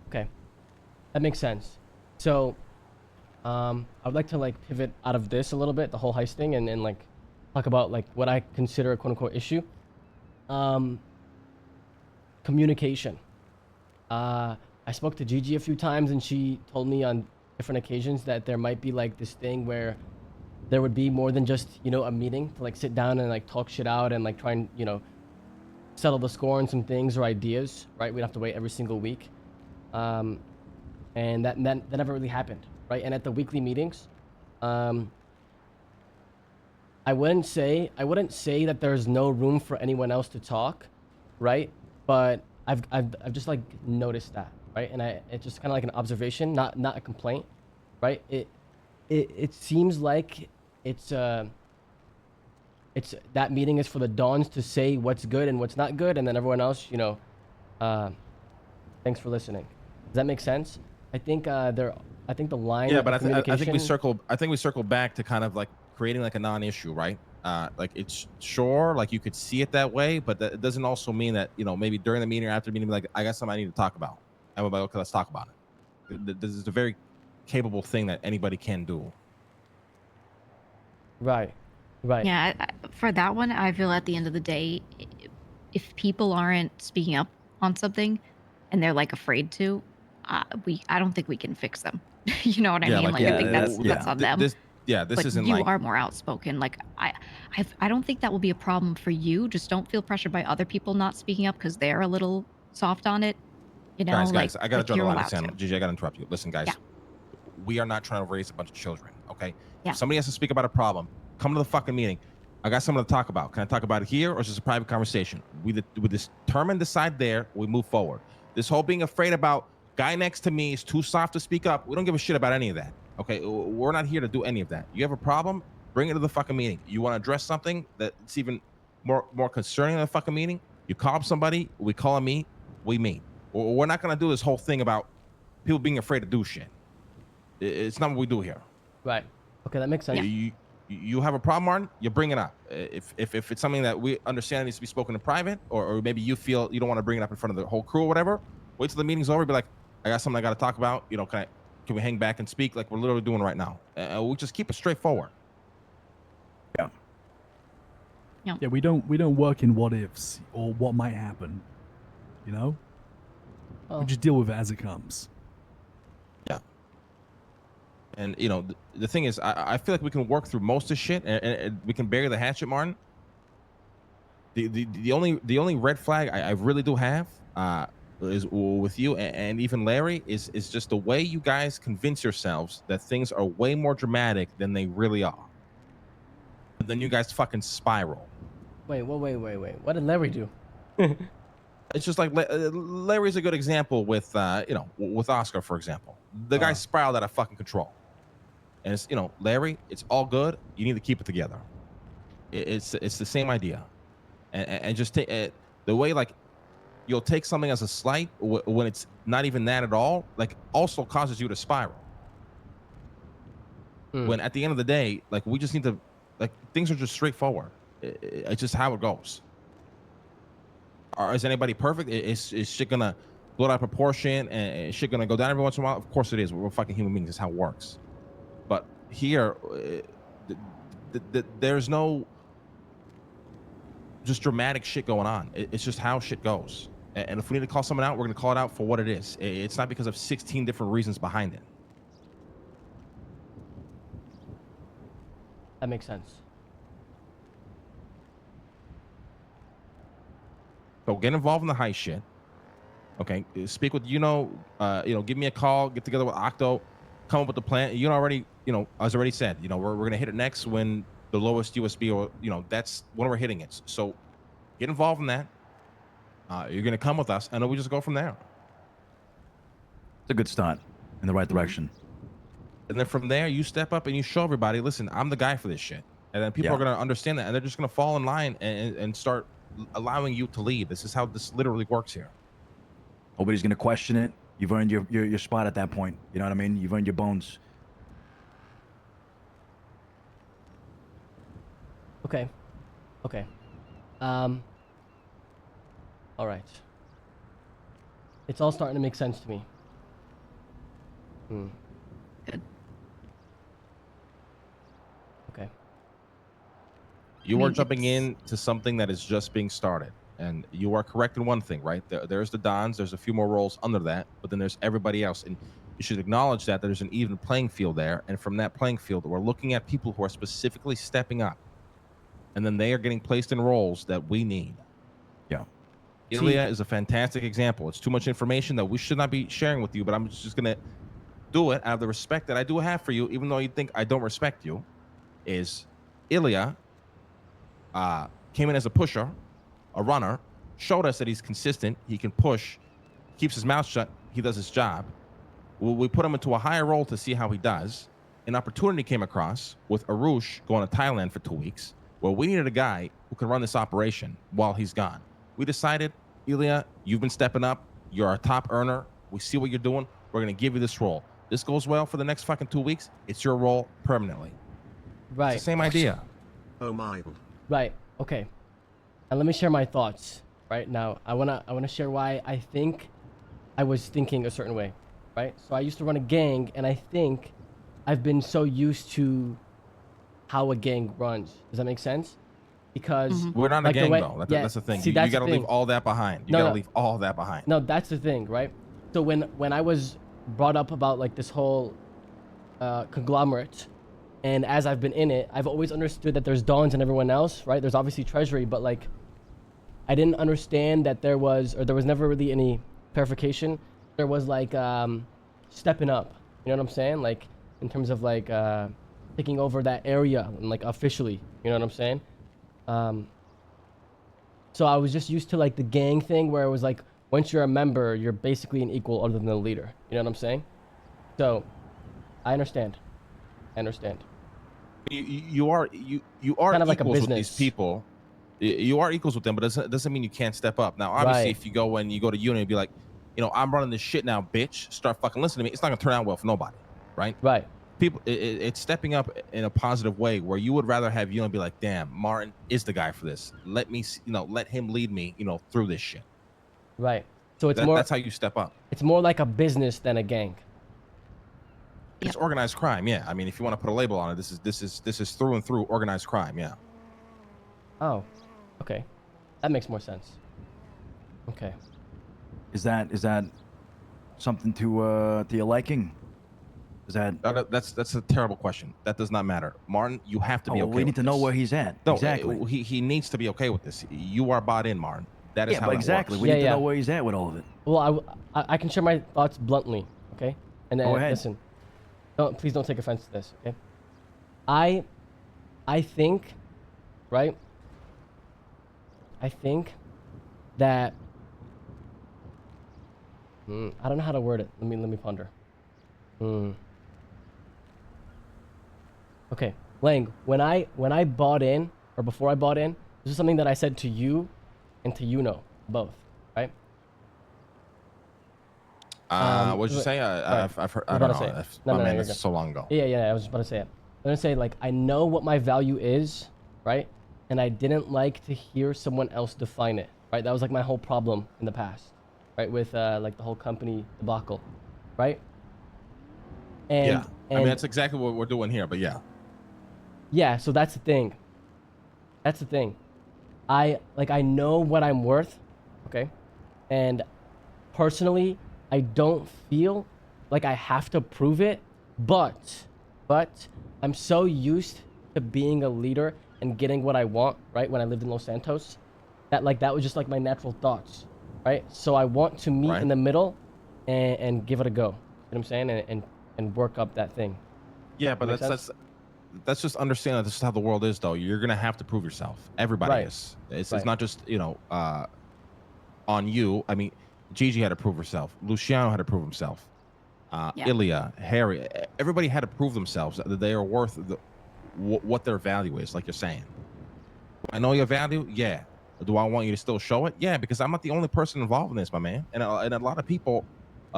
Okay, that makes sense. So, I would like to like pivot out of this a little bit, the whole heist thing, and like talk about like what I consider a quote unquote issue. Um, Communication. Uh, I spoke to Gigi a few times, and she told me on different occasions that there might be like this thing where there would be more than just a meeting to like sit down and like talk shit out and like try and settle the score on some things or ideas, right? We'd have to wait every single week, um, and that never really happened, right? And at the weekly meetings, um, I wouldn't say that there's no room for anyone else to talk, right? But I've just like noticed that, right? And it's just kind of like an observation, not a complaint, right? It seems like it's uh it's that meeting is for the dons to say what's good and what's not good, and then everyone else, uh, thanks for listening. Does that make sense? I think I think the line Yeah, but of I think we communication. circle. I think we circle back to kind of like creating like a non-issue, right? Like it's sure, like you could see it that way, but that it doesn't also mean that maybe during the meeting or after the meeting, like I got something I need to talk about. And we're like, okay, let's talk about it. This is a very capable thing that anybody can do. Right, right. Yeah, for that one, I feel at the end of the day, if people aren't speaking up on something and they're like afraid to, I don't think we can fix them. You know what I Yeah, mean? like Like I think Yeah, that's yeah. on them. this But isn't you like are more outspoken. Like I don't think that will be a problem for you. Just don't feel pressured by other people not speaking up because they're a little soft on it. You know, guys. I gotta like draw the you're line in the allowed to. sand. Gigi, I gotta interrupt you. Listen, Yeah, guys, we are not trying to raise a bunch of children. Okay, yeah. if somebody has to speak about a problem, come to the fucking meeting. I got something to talk about. Can I talk about it here, or is this a private conversation? We determine, decide there. We move forward. This whole being afraid about guy next to me is too soft to speak up. We don't give a shit about any of that. Okay, we're not here to do any of that. You have a problem, bring it to the fucking meeting. You want to address something that's even more concerning than the fucking meeting? You call up somebody. We call a meet. We meet. We're not gonna do this whole thing about people being afraid to do shit. It's not what we do here. Right. Okay, that makes Yeah. sense. You have a problem, Martin, you bring it up. If it's something that we understand needs to be spoken in private, or maybe you feel you don't want to bring it up in front of the whole crew or whatever, wait till the meeting's over. Be like, I got something I got to talk about. Can we hang back and speak like we're literally doing right now? We'll just keep it straightforward. Yeah. Yeah. Yeah, we don't work in what ifs or what might happen. You know? Oh. We just deal with it as it comes. Yeah. And the thing is, I feel like we can work through most of the shit, and we can bury the hatchet, Martin. The only red flag I really do have is with you and even Larry is just the way you guys convince yourselves that things are way more dramatic than they really are. But then you guys fucking spiral. Wait. What did Larry do? It's just like Larry's a good example with with Oscar, for example. The guy spiraled out of fucking control. And it's Larry, it's all good. You need to keep it together. It's the same idea, and just take the way like you'll take something as a slight when it's not even that at all. Like also causes you to spiral. When at the end of the day, like we just need to like things are just straightforward. It's just how it goes. Or is anybody perfect? Is shit gonna blow out of proportion and shit gonna go down every once in a while? Of course it is. We're fucking human beings. That's how it works. But here, there's no just dramatic shit going on. It's just how shit goes. And if we need to call someone out, we're going to call it out for what it is. It's not because of 16 different reasons behind it. That makes sense. So get involved in the high shit. Okay, speak with give me a call. Get together with Octo. Come up with the plan. You already, as already said, we're gonna hit it next when the lowest USB or that's when we're hitting it. So get involved in that. You're gonna come with us, and then we just go from there. It's a good start in the right direction. And then from there, you step up and you show everybody, listen, I'm the guy for this shit. And then people are gonna understand that, and they're just gonna fall in line and start allowing you to lead. This is how this literally works here. Nobody's gonna question it. You've earned your spot at that point. You know what I mean? You've earned your bones. Okay. All right. It's all starting to make sense to me. Hmm. Good. Okay. You I are mean, jumping it's- into something that is just being started. And you are correct in one thing, right? There's the Dons, there's a few more roles under that, but then there's everybody else. And you should acknowledge that there's an even playing field there. And from that playing field, we're looking at people who are specifically stepping up. And then they are getting placed in roles that we need. Yeah. Ilya is a fantastic example. It's too much information that we should not be sharing with you, but I'm just going to do it out of the respect that I do have for you, even though you think I don't respect you, is Ilya came in as a pusher, a runner, showed us that he's consistent, he can push, keeps his mouth shut, he does his job. We put him into a higher role to see how he does. An opportunity came across with Arush going to Thailand for 2 weeks, where we needed a guy who can run this operation while he's gone. We decided, Ilya, you've been stepping up. You're our top earner. We see what you're doing. We're going to give you this role. This goes well for the next fucking 2 weeks. It's your role permanently. Right. It's the same idea. Oh my. Right. Okay. And let me share my thoughts. Right now, I wanna share why I think I was thinking a certain way. Right. So I used to run a gang, and I think I've been so used to how a gang runs. Does that make sense? Because We're not like a the gang, way- though. yeah, That's the thing. see, You that's got to the leave thing. all that behind. You No, got to no. leave all that behind. No, that's the thing, right? So when I was brought up about like this whole conglomerate, and as I've been in it, I've always understood that there's Dons and everyone else, right? There's obviously Treasury, but like I didn't understand that there was never really any clarification. There was like stepping up. You know what I'm saying? Like in terms of like taking over that area and like officially. You know what I'm saying? So I was just used to like the gang thing where it was like once you're a member, you're basically an equal other than the leader. You know what I'm saying? So I understand. You are Kind of like a equals with these business. people. You are equals with them, but doesn't mean you can't step up. Now, obviously, Right. if you go and you go to UNO and be like, I'm running this shit now, bitch. Start fucking listening to me. It's not gonna turn out well for nobody, right? Right. People, it's stepping up in a positive way where you would rather have UNO be like, damn, Martin is the guy for this. Let me, let him lead me, through this shit. Right. So it's more That's how you step up. it's more like a business than a gang. It's organized crime, yeah. I mean, if you want to put a label on it, this is through and through organized crime, yeah. Oh. Okay. That makes more sense. Okay. Is that something to your liking? Is that? That's a terrible question. That does not matter, Martin. You have to be okay. We need with to know this. where he's at. No, exactly. he needs to be okay with this. You are bought in, Martin. That is Yeah, how but that exactly. works. We need to Yeah. know where he's at with all of it. Well, I can share my thoughts bluntly, okay? And then Go ahead. listen. Please don't take offense to this, okay? I think, right? I think that I don't know how to word it. Let me ponder. Okay, Lang, when I bought in, or before I bought in, this is something that I said to you and to Yuno, both, right? What'd you say? I've heard. I about don't to say know. it. My No, man, you're that's good. so long ago. Yeah, I was about to say it. I'm gonna say like I know what my value is, right? And I didn't like to hear someone else define it, right? That was like my whole problem in the past, right? With like the whole company debacle, right? And, Yeah, I and mean that's exactly what we're doing here. But yeah, yeah, so that's the thing. I know what I'm worth, okay? And personally, I don't feel like I have to prove it, but I'm so used to being a leader and getting what I want, right? When I lived in Los Santos, that was just like my natural thoughts, right? So I want to meet Right. in the middle and give it a go. You know what I'm saying? And work up that thing. yeah, but Make sense? that's just understand that this is how the world is, though. You're gonna have to prove yourself. Everybody Right. is. It's Right. not just on you. I mean, Gigi had to prove herself. Luciano had to prove himself. Yeah. Ilya, Harry, everybody had to prove themselves that they are worth what their value is. Like you're saying, I know your value. Yeah. Do I want you to still show it? Yeah, because I'm not the only person involved in this, my man. And a lot of people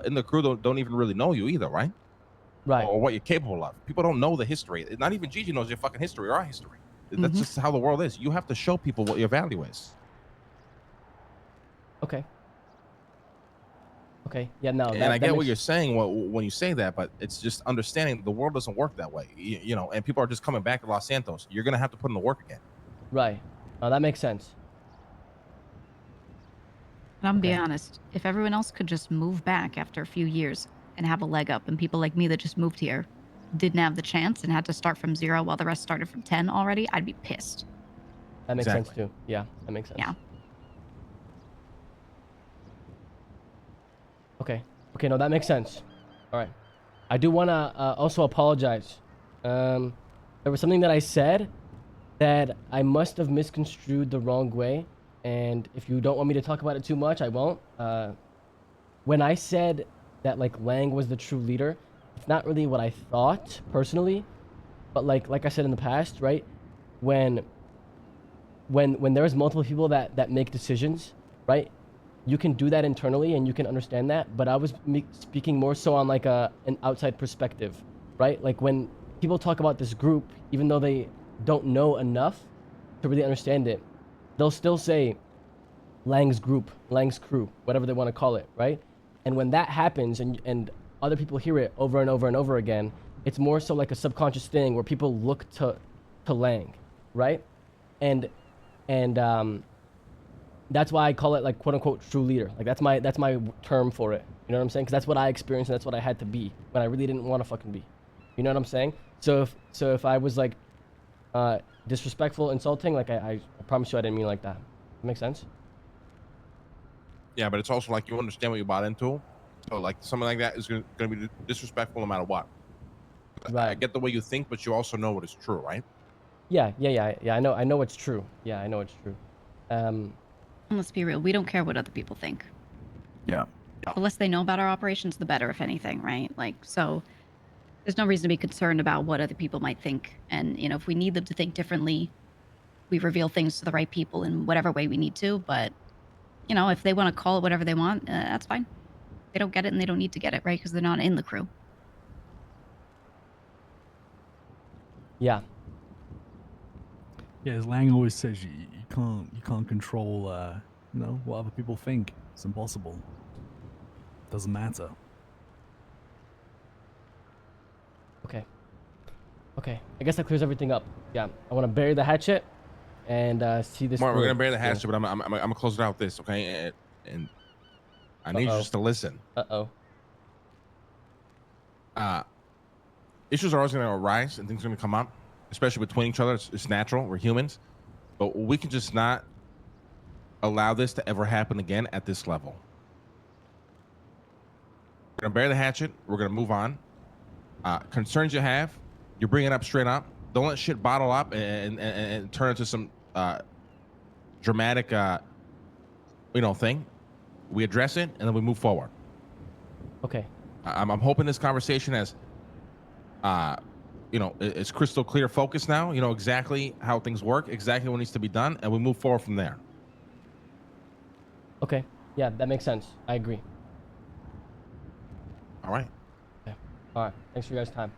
in the crew don't even really know you either, right? Right. Or what you're capable of. People don't know the history. Not even Gigi knows your fucking history or our history. That's just how the world is. You have to show people what your value is. Okay. Okay. Yeah. No. And I get what you're saying when you say that, but it's just understanding the world doesn't work that way. You know, and people are just coming back to Los Santos. You're gonna have to put in the work again. Right. That makes sense. And I'm Okay. be honest, if everyone else could just move back after a few years and have a leg up, and people like me that just moved here didn't have the chance and had to start from 0 while the rest started from 10 already, I'd be pissed. That makes sense Exactly. too. Yeah. That makes sense. Yeah. Okay. Okay. No, that makes sense. All right. I do want to also apologize. There was something that I said that I must have misconstrued the wrong way. And if you don't want me to talk about it too much, I won't. When I said that like Lang was the true leader, it's not really what I thought personally, but like I said in the past, right? When there's multiple people that make decisions, right? You can do that internally and you can understand that, but I was speaking more so on like an outside perspective, right? Like when people talk about this group, even though they don't know enough to really understand it, they'll still say Lang's group, Lang's crew, whatever they want to call it, right? And when that happens and other people hear it over and over and over again, it's more so like a subconscious thing where people look to Lang, right? And that's why I call it like quote unquote true leader. Like that's my term for it. You know what I'm saying? Because that's what I experienced and that's what I had to be when I really didn't want to fucking be. You know what I'm saying? So if I was like disrespectful, insulting, like I promise you I didn't mean like that. Make sense? Yeah, but it's also like you understand what you bought into. So like something like that is going to be disrespectful no matter what. Right. I get the way you think, but you also know what is true, right? Yeah. I know it's true. Yeah, I know it's true. And let's be real, we don't care what other people think. Yeah. The less they know about our operations, the better, if anything, right? Like, so there's no reason to be concerned about what other people might think. And, you know, if we need them to think differently, we reveal things to the right people in whatever way we need to. But, you know, if they want to call it whatever they want, that's fine. They don't get it and they don't need to get it, right? Because they're not in the crew. Yeah. Yeah, as Lang always says, you can't control you know, what other people think. It's impossible. Doesn't matter. Okay. I guess that clears everything up. Yeah. I want to bury the hatchet and see this. Mark, we're through. gonna bury the Yeah. hatchet, but I'm gonna close it out with this, okay? And I need you Uh-oh. just to listen. Uh-oh. Issues are always gonna arise and things are gonna come up, especially between each other. It's natural. We're humans, but we can just not allow this to ever happen again at this level. We're gonna bury the hatchet. We're gonna move on. Concerns you have, you bring it up straight up. Don't let shit bottle up and turn into some dramatic, thing. We address it and then we move forward. Okay. I'm hoping this conversation has, it's crystal clear focus now. You know exactly how things work, exactly what needs to be done, and we move forward from there. Okay. Yeah, that makes sense. I agree. All right. Okay. All right. Thanks for your guys' time.